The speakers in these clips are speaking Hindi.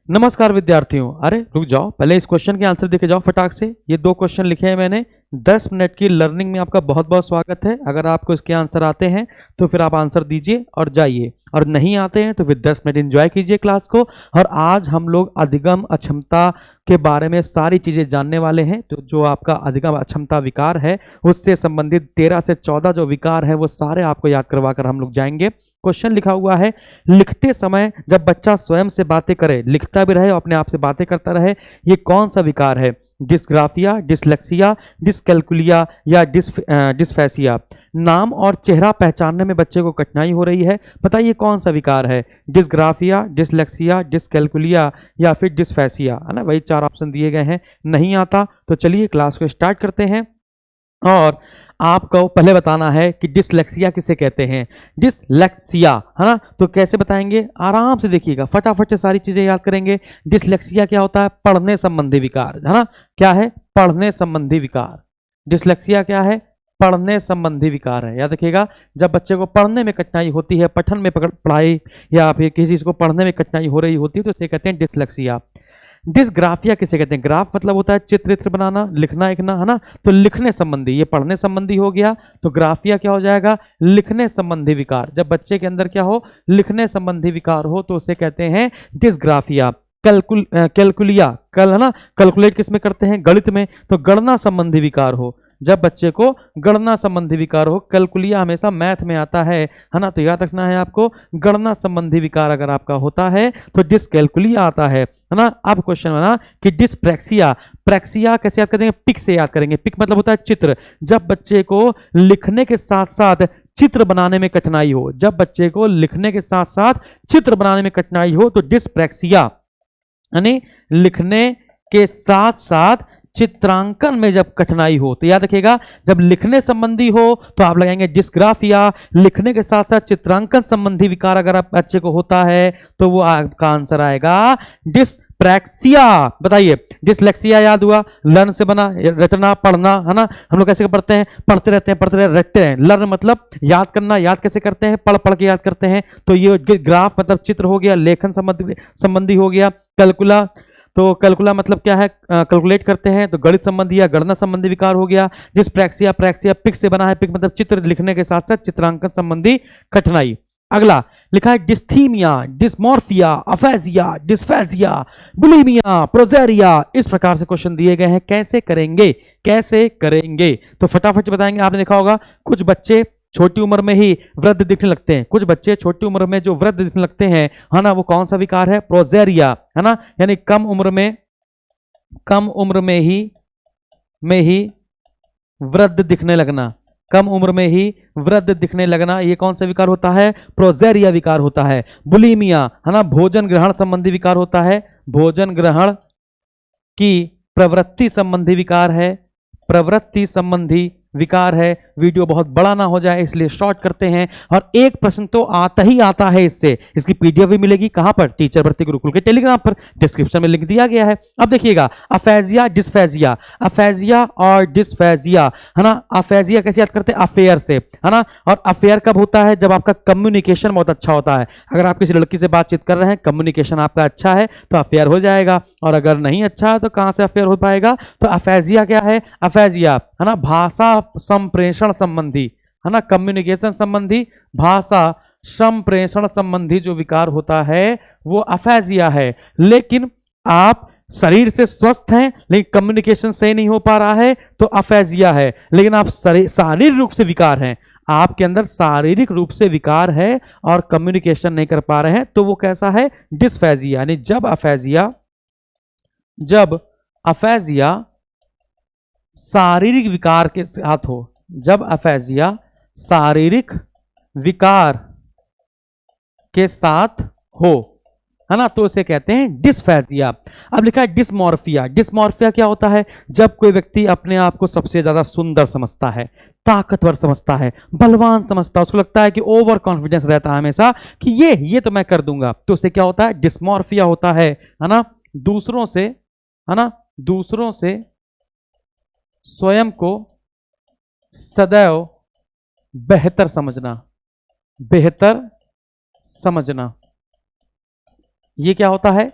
नमस्कार विद्यार्थियों। अरे रुक जाओ, पहले इस क्वेश्चन के आंसर देखे जाओ फटाक से। ये 2 क्वेश्चन लिखे हैं मैंने। 10 मिनट की लर्निंग में आपका बहुत बहुत स्वागत है। अगर आपको इसके आंसर आते हैं तो फिर आप आंसर दीजिए और जाइए, और नहीं आते हैं तो फिर 10 मिनट एंजॉय कीजिए क्लास को। और आज हम लोग अधिगम अक्षमता के बारे में सारी चीजें जानने वाले हैं। तो जो आपका अधिगम अक्षमता विकार है उससे संबंधित 13 से 14 जो विकार है वो सारे आपको याद करवा कर हम लोग जाएंगे। क्वेश्चन लिखा हुआ है, लिखते समय जब बच्चा स्वयं से बातें करे, लिखता भी रहे और अपने आप से बातें करता रहे, ये कौन सा विकार है? डिस्ग्राफिया, डिसलेक्सिया, डिसकैल्कुलिया या डिस्फेसिया। नाम और चेहरा पहचानने में बच्चे को कठिनाई हो रही है, बताइए कौन सा विकार है? डिसग्राफिया, डिसलेक्सिया, डिसकैल्कुलिया या फिर डिस्फेसिया, है ना। वही 4 ऑप्शन दिए गए हैं। नहीं आता तो चलिए क्लास को स्टार्ट करते हैं। और आपको पहले बताना है कि डिसलेक्सिया किसे कहते हैं। डिसलेक्सिया, है ना, तो कैसे बताएंगे? आराम से देखिएगा, फटाफट से सारी चीजें याद करेंगे। डिसलेक्सिया क्या होता है? पढ़ने संबंधी विकार, है ना। क्या है? पढ़ने संबंधी विकार। डिसलेक्सिया क्या है? पढ़ने संबंधी विकार है। याद रखिएगा, जब बच्चे को पढ़ने में कठिनाई होती है, पठन में पढ़ाई या फिर किसी चीज को पढ़ने में कठिनाई हो रही होती है तो इसे कहते हैं डिसलेक्सिया। डिसग्राफिया किसे कहते हैं? ग्राफ मतलब होता है चित्र बनाना, लिखना लिखना, है ना। तो लिखने संबंधी, ये पढ़ने संबंधी हो गया, तो ग्राफिया क्या हो जाएगा? लिखने संबंधी विकार। जब बच्चे के अंदर क्या हो? लिखने संबंधी विकार हो तो उसे कहते हैं डिसग्राफिया। कैलकुलिया, कल, है ना, कैलकुलेट किस में करते हैं? गणित में। तो गणना संबंधी विकार हो, जब बच्चे को गणना संबंधी विकार हो। कैलकुलिया हमेशा मैथ में आता है ना, तो याद रखना है आपको। गणना संबंधी विकार अगर आपका होता है तो डिसकैल्कुलिया आता है ना। अब क्वेश्चन बना कि डिसप्रेक्सिया। प्रेक्सिया कैसे याद करेंगे? पिक से याद करेंगे। पिक मतलब होता है चित्र। जब बच्चे को लिखने के साथ साथ चित्र बनाने में कठिनाई हो, जब बच्चे को लिखने के साथ साथ चित्र बनाने में कठिनाई हो तो डिसप्रेक्सिया, यानी लिखने के साथ साथ चित्रांकन में जब कठिनाई हो। तो याद रखिएगा, जब लिखने संबंधी हो तो आप लगाएंगे डिसग्राफिया। लिखने के साथ साथ चित्रांकन संबंधी विकार अगर आप बच्चे को होता है तो वो आपका आंसर आएगा डिसप्रेक्सिया। बताइए, डिसलेक्सिया याद हुआ, लर्न से बना, रटना, पढ़ना, है ना। हम लोग कैसे पढ़ते हैं? पढ़ते रहते हैं, पढ़ते रहते, रटते हैं। लर्न मतलब याद करना, याद कैसे करते हैं? पढ़ पढ़ के याद करते हैं। तो ये ग्राफ मतलब चित्र हो गया, लेखन संबंधी हो गया। कैलकुला, तो कैलकुला मतलब क्या है? कैलकुलेट करते हैं, तो गणित संबंधी या गणना संबंधी विकार हो गया। डिसप्रेक्सिया, प्रेक्सिया पिक से बना है, पिक मतलब चित्र, लिखने के साथ साथ चित्रांकन संबंधी कठिनाई। अगला लिखा है dysthymia, dysmorphia, aphasia, dysphagia, bulimia, progeria. इस प्रकार से क्वेश्चन दिए गए हैं। कैसे करेंगे? कैसे करेंगे? तो फटाफट बताएंगे। आपने देखा होगा कुछ बच्चे छोटी उम्र में ही वृद्ध दिखने लगते हैं। कुछ बच्चे छोटी उम्र में जो वृद्ध दिखने लगते हैं, है ना, वो कौन सा विकार है? प्रोजेरिया, है ना, यानी कम उम्र में ही वृद्ध दिखने लगना। कम उम्र में ही वृद्ध दिखने लगना, ये कौन सा विकार होता है? प्रोजेरिया विकार होता है। बुलिमिया, है ना, भोजन ग्रहण संबंधी विकार होता है। भोजन ग्रहण की प्रवृत्ति संबंधी विकार है। प्रवृत्ति संबंधी विकार है। वीडियो बहुत बड़ा ना हो जाए इसलिए शॉर्ट करते हैं। और एक प्रश्न तो आता ही आता है इससे। इसकी पीडीएफ भी मिलेगी कहां पर? टीचर भर्ती गुरुकुल के टेलीग्राम पर, डिस्क्रिप्शन में लिंक दिया गया है। अब देखिएगा, अफेजिया, डिस्फेजिया। अफेजिया और डिस्फेजिया, है ना। अफेजिया कैसे याद करते हैं? अफेयर से, है ना। और अफेयर कब होता है? जब आपका कम्युनिकेशन बहुत अच्छा होता है। अगर आप किसी लड़की से बातचीत कर रहे हैं, कम्युनिकेशन आपका अच्छा है तो अफेयर हो जाएगा। और अगर नहीं अच्छा है तो कहां से अफेयर हो पाएगा? तो अफेजिया क्या है? अफेजिया, है ना, भाषा संप्रेषण संबंधी, है ना, कम्युनिकेशन संबंधी, भाषा संप्रेषण संबंधी जो विकार होता है वो अफेजिया है। लेकिन आप शरीर से स्वस्थ हैं लेकिन कम्युनिकेशन सही नहीं हो पा रहा है तो अफेजिया है। लेकिन आप शारीरिक रूप से विकार हैं, आपके अंदर शारीरिक रूप से विकार है और कम्युनिकेशन नहीं कर पा रहे हैं तो वो कैसा है? डिस्फेजिया। यानी जब अफेजिया शारीरिक विकार के साथ हो, जब अफेजिया शारीरिक विकार के साथ हो, है ना, तो उसे कहते हैं डिस्फेजिया। अब लिखा है डिस्मॉर्फिया। डिस्मॉर्फिया क्या होता है? जब कोई व्यक्ति अपने आप को सबसे ज्यादा सुंदर समझता है, ताकतवर समझता है, बलवान समझता है, उसको लगता है कि ओवर कॉन्फिडेंस रहता है हमेशा कि ये तो मैं कर दूंगा, तो उसे क्या होता है? डिस्मॉर्फिया होता है ना। दूसरों से, है ना, दूसरों से स्वयं को सदैव बेहतर समझना, बेहतर समझना, ये क्या होता है?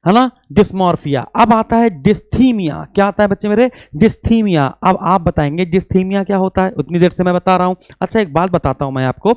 है ना, डिस्मॉर्फिया। अब आता है डिस्थीमिया। क्या आता है बच्चे मेरे? डिस्थीमिया। अब आप बताएंगे डिस्थीमिया क्या होता है, उतनी देर से मैं बता रहा हूं। अच्छा एक बात बताता हूं मैं आपको,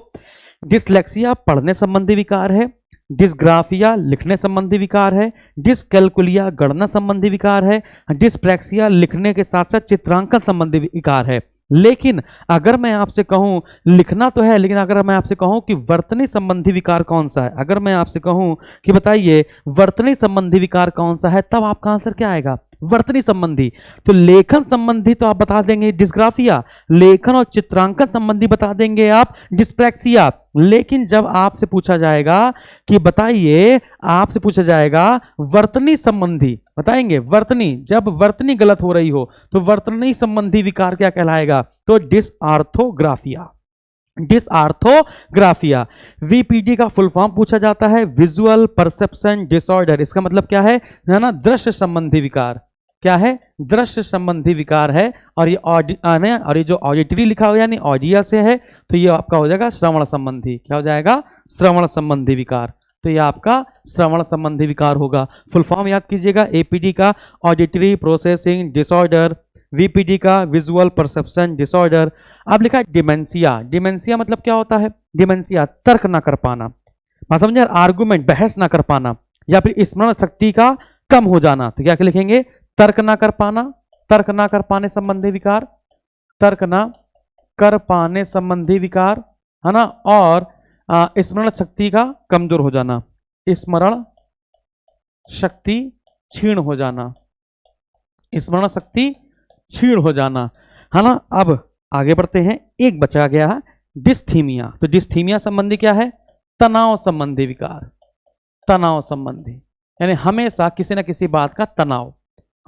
डिसलेक्सिया पढ़ने संबंधी विकार है, डिस्ग्राफिया लिखने संबंधी विकार है, डिसकैलकुलिया गणना संबंधी विकार है, डिस्प्रैक्सिया लिखने के साथ साथ चित्रांकन संबंधी विकार है। लेकिन अगर मैं आपसे कहूं, लिखना तो है, लेकिन अगर मैं आपसे कहूं कि वर्तनी संबंधी विकार कौन सा है, अगर मैं आपसे कहूं कि बताइए वर्तनी संबंधी विकार कौन सा है, तब आपका आंसर क्या आएगा? वर्तनी संबंधी। तो लेखन संबंधी तो आप बता देंगे डिस्ग्राफिया, लेखन और चित्रांकन संबंधी बता देंगे आप डिस्प्रैक्सिया। लेकिन जब आपसे पूछा जाएगा कि बताइए, आपसे पूछा जाएगा वर्तनी संबंधी, बताएंगे वर्तनी, जब वर्तनी गलत हो रही हो तो वर्तनी संबंधी विकार क्या कहलाएगा? तो डिसआर्थोग्राफिया। डिसआर्थोग्राफिया। वीपीडी का फुल फॉर्म पूछा जाता है विजुअल परसेप्शन डिसऑर्डर। इसका मतलब क्या है ना, दृश्य संबंधी विकार। क्या है? दृश्य संबंधी विकार है। और ये जो ऑडिटरी लिखा हुआ यानी ऑडिया से है, तो ये आपका हो जाएगा श्रवण संबंधी। क्या हो जाएगा? श्रवण संबंधी विकार। तो ये आपका श्रवण संबंधी विकार होगा। फुल फॉर्म याद कीजिएगा, एपीडी का ऑडिटरी प्रोसेसिंग डिसऑर्डर, वीपीडी का विजुअल परसेप्शन डिसऑर्डर। अब लिखा है डिमेंशिया। डिमेंशिया मतलब क्या होता है? डिमेंशिया तर्क ना कर पाना, समझे, आर्गुमेंट बहस ना कर पाना, या फिर स्मरण शक्ति का कम हो जाना। तो क्या लिखेंगे? तर्क ना कर पाना, तर्क ना कर पाने संबंधी विकार, तर्क ना कर पाने संबंधी विकार, है ना। और स्मरण शक्ति का कमजोर हो जाना, स्मरण शक्ति क्षीण हो जाना, स्मरण शक्ति क्षीण हो जाना, है ना। अब आगे बढ़ते हैं, एक बचा गया है डिस्थीमिया। तो डिस्थीमिया संबंधी क्या है? तनाव संबंधी विकार। तनाव संबंधी यानी हमेशा किसी ना किसी बात का तनाव,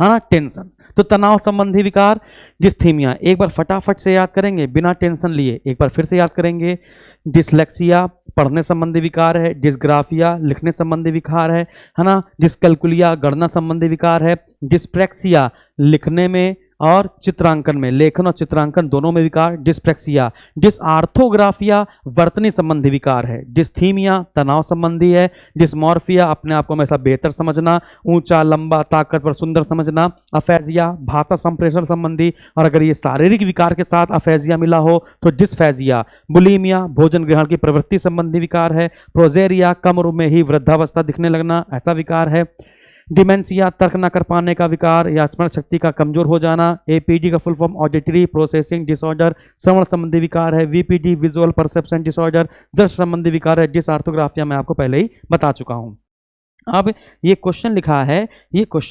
है ना, टेंशन। तो तनाव संबंधी विकार डिस्थीमिया। एक बार फटाफट से याद करेंगे बिना टेंशन लिए, एक बार फिर से याद करेंगे। डिसलेक्सिया पढ़ने संबंधी विकार है, डिस्ग्राफिया लिखने संबंधी विकार है ना, डिस्कैलकुलिया गणना संबंधी विकार है, डिस्प्रैक्सिया लिखने में और चित्रांकन में, लेखन और चित्रांकन दोनों में विकार, डिस्प्रैक्सिया। डिसआर्थोग्राफिया वर्तनी संबंधी विकार है, डिस्थीमिया तनाव संबंधी है, डिस्मॉर्फिया अपने आप को हमेशा बेहतर समझना, ऊंचा लंबा ताकतवर सुंदर समझना, अफेजिया भाषा संप्रेषण संबंधी, और अगर ये शारीरिक विकार के साथ अफेजिया मिला हो तो डिस्फेजिया। बुलीमिया भोजन ग्रहण की प्रवृत्ति संबंधी विकार है, प्रोजेरिया कम उम्र में ही वृद्धावस्था दिखने लगना, ऐसा विकार है। डिमेंशिया तर्क न कर पाने का विकार या स्मरण शक्ति का कमजोर हो जाना। एपीडी का full form auditory processing disorder, श्रवण संबंधी विकार है। वीपीडी विजुअल परसेप्शन डिसऑर्डर, दृश्य संबंधी विकार है। डिसआर्थोग्राफिया मैं आपको पहले ही बता चुका हूं। अब ये क्वेश्चन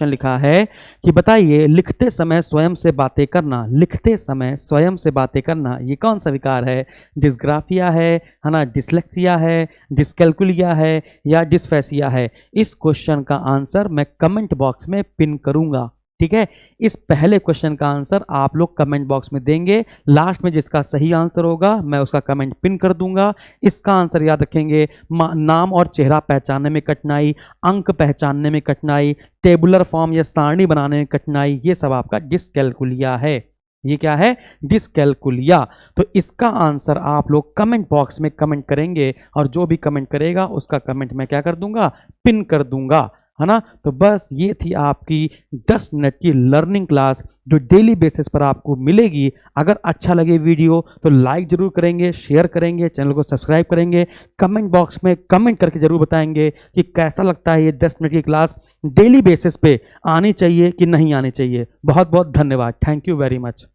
लिखा है कि बताइए लिखते समय स्वयं से बातें करना, लिखते समय स्वयं से बातें करना ये कौन सा विकार है? डिस्ग्राफिया है ना, डिसलेक्सिया है, डिस्कैलकुलिया है या डिस्फेसिया है? इस क्वेश्चन का आंसर मैं कमेंट बॉक्स में पिन करूंगा, ठीक है। इस पहले क्वेश्चन का आंसर आप लोग कमेंट बॉक्स में देंगे, लास्ट में जिसका सही आंसर होगा मैं उसका कमेंट पिन कर दूंगा। इसका आंसर याद रखेंगे, नाम और चेहरा पहचानने में कठिनाई, अंक पहचानने में कठिनाई, टेबुलर फॉर्म या सारणी बनाने में कठिनाई, ये सब आपका डिस्कैलकुलिया है। ये क्या है? डिस्कैलकुलिया। तो इसका आंसर आप लोग कमेंट बॉक्स में कमेंट करेंगे और जो भी कमेंट करेगा उसका कमेंट मैं क्या कर दूंगा? पिन कर दूंगा, है ना। तो बस ये थी आपकी 10 मिनट की लर्निंग क्लास जो डेली बेसिस पर आपको मिलेगी। अगर अच्छा लगे वीडियो तो लाइक जरूर करेंगे, शेयर करेंगे, चैनल को सब्सक्राइब करेंगे, कमेंट बॉक्स में कमेंट करके जरूर बताएंगे कि कैसा लगता है ये 10 मिनट की क्लास डेली बेसिस पे आनी चाहिए कि नहीं आनी चाहिए। बहुत बहुत धन्यवाद। Thank you very much.